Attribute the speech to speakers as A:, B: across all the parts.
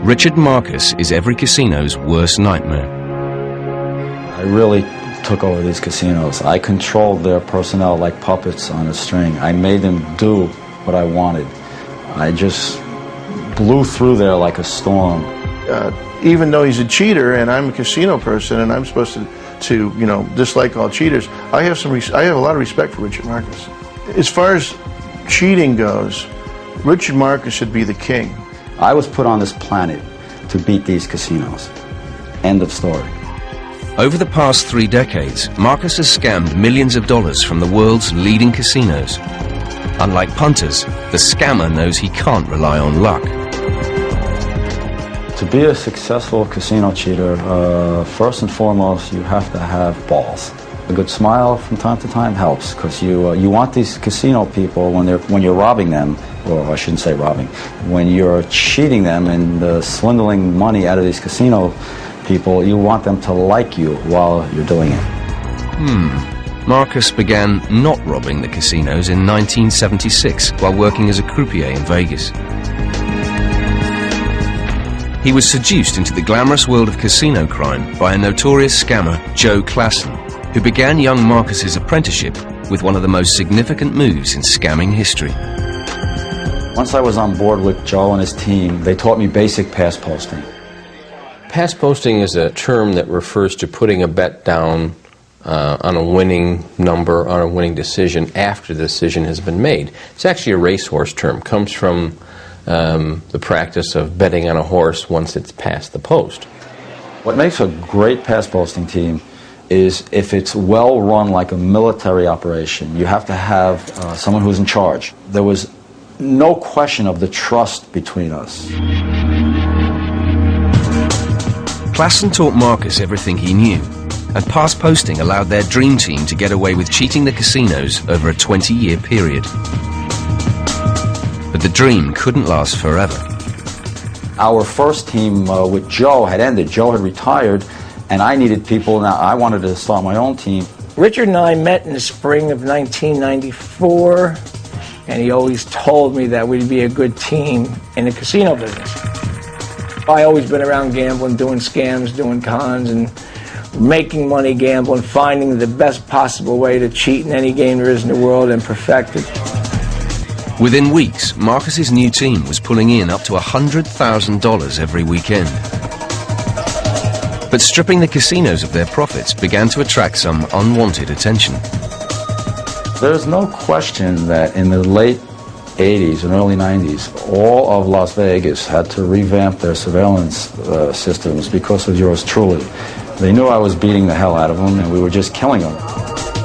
A: Richard Marcus is every casino's worst nightmare.
B: I really took over these casinos. I controlled their personnel like puppets on a string. I made them do what I wanted. I just blew through there like a storm.
C: Even though he's a cheater and I'm a casino person and I'm supposed to you know, dislike all cheaters, I have a lot of respect for Richard Marcus. As far as cheating goes, Richard Marcus should be the king.
B: I was put on this planet to beat these casinos. End of story.
A: Over the past 3 decades, Marcus has scammed millions of dollars from the world's leading casinos. Unlike punters, the scammer knows he can't rely on luck.
B: To be a successful casino cheater, first and foremost, you have to have balls. A good smile from time to time helps, because you want these casino people, when you're robbing them, or I shouldn't say robbing, when you're cheating them and swindling money out of these casino people, you want them to like you while you're doing it.
A: Marcus began not robbing the casinos in 1976 while working as a croupier in Vegas. He was seduced into the glamorous world of casino crime by a notorious scammer, Joe Klassen, who began young Marcus's apprenticeship with one of the most significant moves in scamming history.
B: Once I was on board with Joe and his team, they taught me basic pass posting.
D: Pass posting is a term that refers to putting a bet down on a winning number, on a winning decision after the decision has been made. It's actually a racehorse term. It comes from the practice of betting on a horse once it's past the post.
B: What makes a great pass posting team is if it's well run like a military operation. You have to have someone who's in charge. There was no question of the trust between us.
A: Klassen taught Marcus everything he knew, and pass posting allowed their dream team to get away with cheating the casinos over a 20-year period. But the dream couldn't last forever.
B: Our first team with Joe had ended. Joe had retired, and I needed people. Now I wanted to start my own team.
E: Richard and I met in the spring of 1994, and he always told me that we'd be a good team in the casino business. I always been around gambling, doing scams, doing cons, and making money gambling, finding the best possible way to cheat in any game there is in the world and perfect it.
A: Within weeks, Marcus's new team was pulling in up to $100,000 every weekend. But stripping the casinos of their profits began to attract some unwanted attention.
B: There's no question that in the late 80s and early 90s, all of Las Vegas had to revamp their surveillance systems because of yours truly. They knew I was beating the hell out of them, and we were just killing them.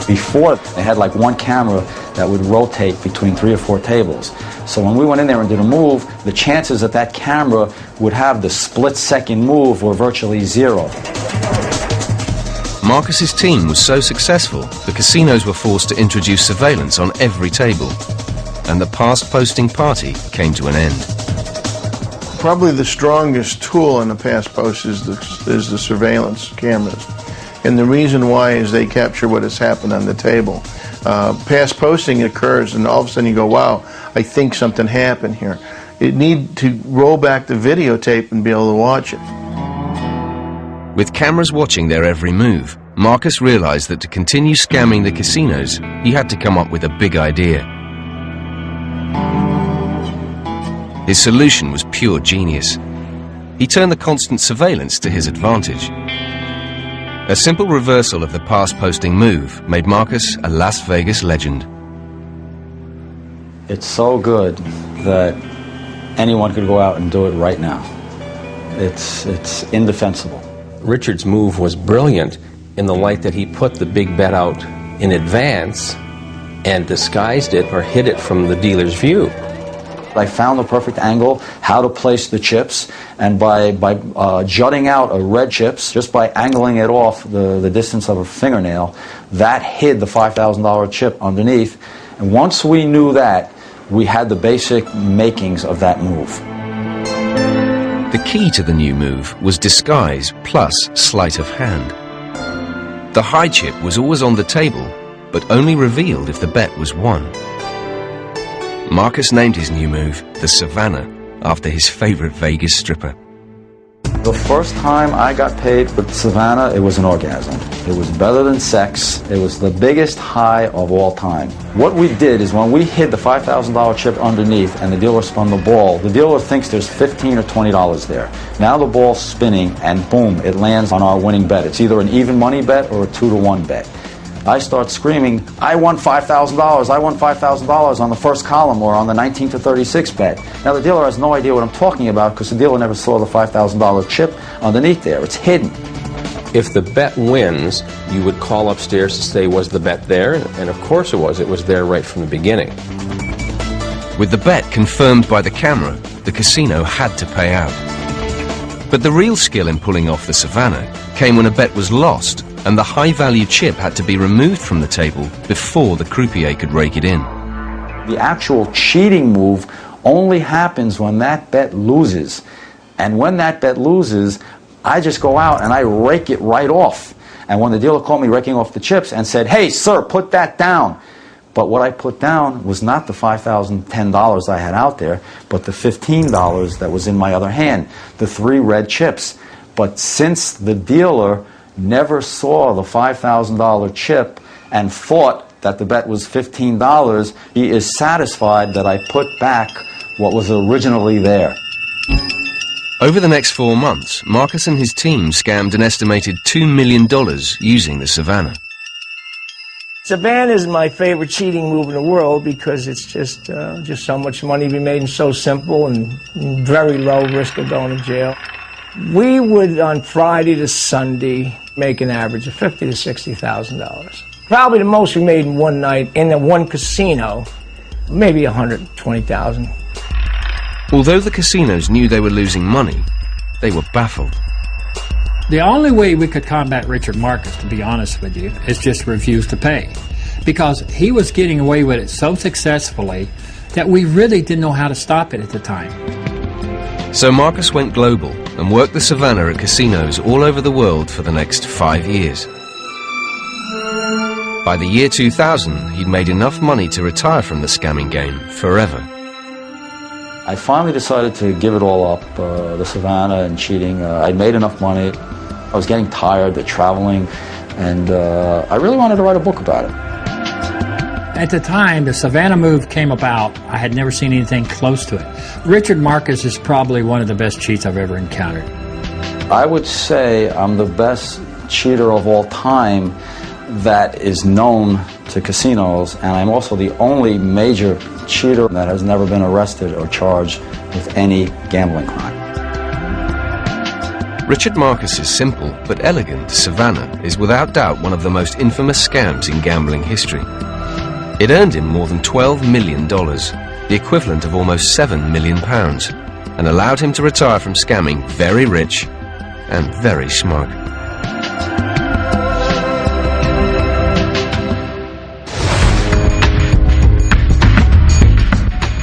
B: Before, they had like one camera that would rotate between 3 or 4 tables. So when we went in there and did a move, the chances that that camera would have the split-second move were virtually zero.
A: Marcus's team was so successful, the casinos were forced to introduce surveillance on every table, and the pass posting party came to an end.
C: Probably the strongest tool in the pass post is the surveillance cameras. And the reason why is they capture what has happened on the table. Pass posting occurs and all of a sudden you go, wow, I think something happened here. You need to roll back the videotape and be able to watch it.
A: With cameras watching their every move, Marcus realized that to continue scamming the casinos, he had to come up with a big idea. His solution was pure genius. He turned the constant surveillance to his advantage. A simple reversal of the pass-posting move made Marcus a Las Vegas legend.
B: It's so good that anyone could go out and do it right now. It's indefensible.
D: Richard's move was brilliant in the light that he put the big bet out in advance and disguised it or hid it from the dealer's view.
B: I found the perfect angle, how to place the chips, and by jutting out a red chips, just by angling it off the distance of a fingernail, that hid the $5,000 chip underneath. And once we knew that, we had the basic makings of that move.
A: The key to the new move was disguise plus sleight of hand. The high chip was always on the table, but only revealed if the bet was won. Marcus named his new move the Savannah, after his favorite Vegas stripper.
B: The first time I got paid with Savannah, it was an orgasm. It was better than sex. It was the biggest high of all time. What we did is when we hid the $5,000 chip underneath and the dealer spun the ball, the dealer thinks there's $15 or $20 there. Now the ball's spinning and boom, it lands on our winning bet. It's either an even money bet or a 2-to-1 bet. I start screaming, I won $5,000, I won $5,000 on the first column or on the 19 to 36 bet. Now the dealer has no idea what I'm talking about because the dealer never saw the $5,000 chip underneath there. It's hidden.
D: If the bet wins, you would call upstairs to say, was the bet there? And of course it was. It was there right from the beginning.
A: With the bet confirmed by the camera, the casino had to pay out. But the real skill in pulling off the Savannah came when a bet was lost and the high-value chip had to be removed from the table before the croupier could rake it in.
B: The actual cheating move only happens when that bet loses. And when that bet loses, I just go out and I rake it right off. And when the dealer called me raking off the chips and said, hey, sir, put that down. But what I put down was not the $5,010 I had out there, but the $15 that was in my other hand, the 3 red chips. But since the dealer never saw the $5,000 chip and thought that the bet was $15, he is satisfied that I put back what was originally there.
A: Over the next 4 months, Marcus and his team scammed an estimated $2 million using the Savannah.
E: Savannah is my favorite cheating move in the world because it's just so much money to be made and so simple and very low risk of going to jail. We would, on Friday to Sunday, make an average of $50,000 to $60,000. Probably the most we made in one night in the one casino, maybe $120,000.
A: Although the casinos knew they were losing money, they were baffled.
F: The only way we could combat Richard Marcus, to be honest with you, is just refuse to pay. Because he was getting away with it so successfully that we really didn't know how to stop it at the time.
A: So Marcus went global and worked the Savannah at casinos all over the world for the next 5 years. By the year 2000, he'd made enough money to retire from the scamming game forever.
B: I finally decided to give it all up, the Savannah and cheating. I'd made enough money. I was getting tired of traveling, and I really wanted to write a book about it.
F: At the time the Savannah move came about, I had never seen anything close to it. Richard Marcus is probably one of the best cheats I've ever encountered.
B: I would say I'm the best cheater of all time that is known to casinos, and I'm also the only major cheater that has never been arrested or charged with any gambling crime.
A: Richard Marcus's simple but elegant Savannah is without doubt one of the most infamous scams in gambling history. It earned him more than $12 million, the equivalent of almost £7 million, and allowed him to retire from scamming very rich and very smug.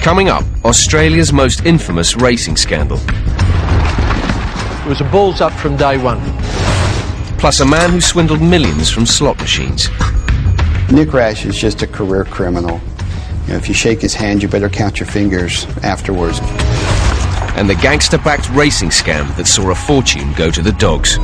A: Coming up, Australia's most infamous racing scandal.
G: It was a balls up from day one.
A: Plus a man who swindled millions from slot machines.
H: Nick Rash is just a career criminal. You know, if you shake his hand, you better count your fingers afterwards.
A: And the gangster-backed racing scam that saw a fortune go to the dogs.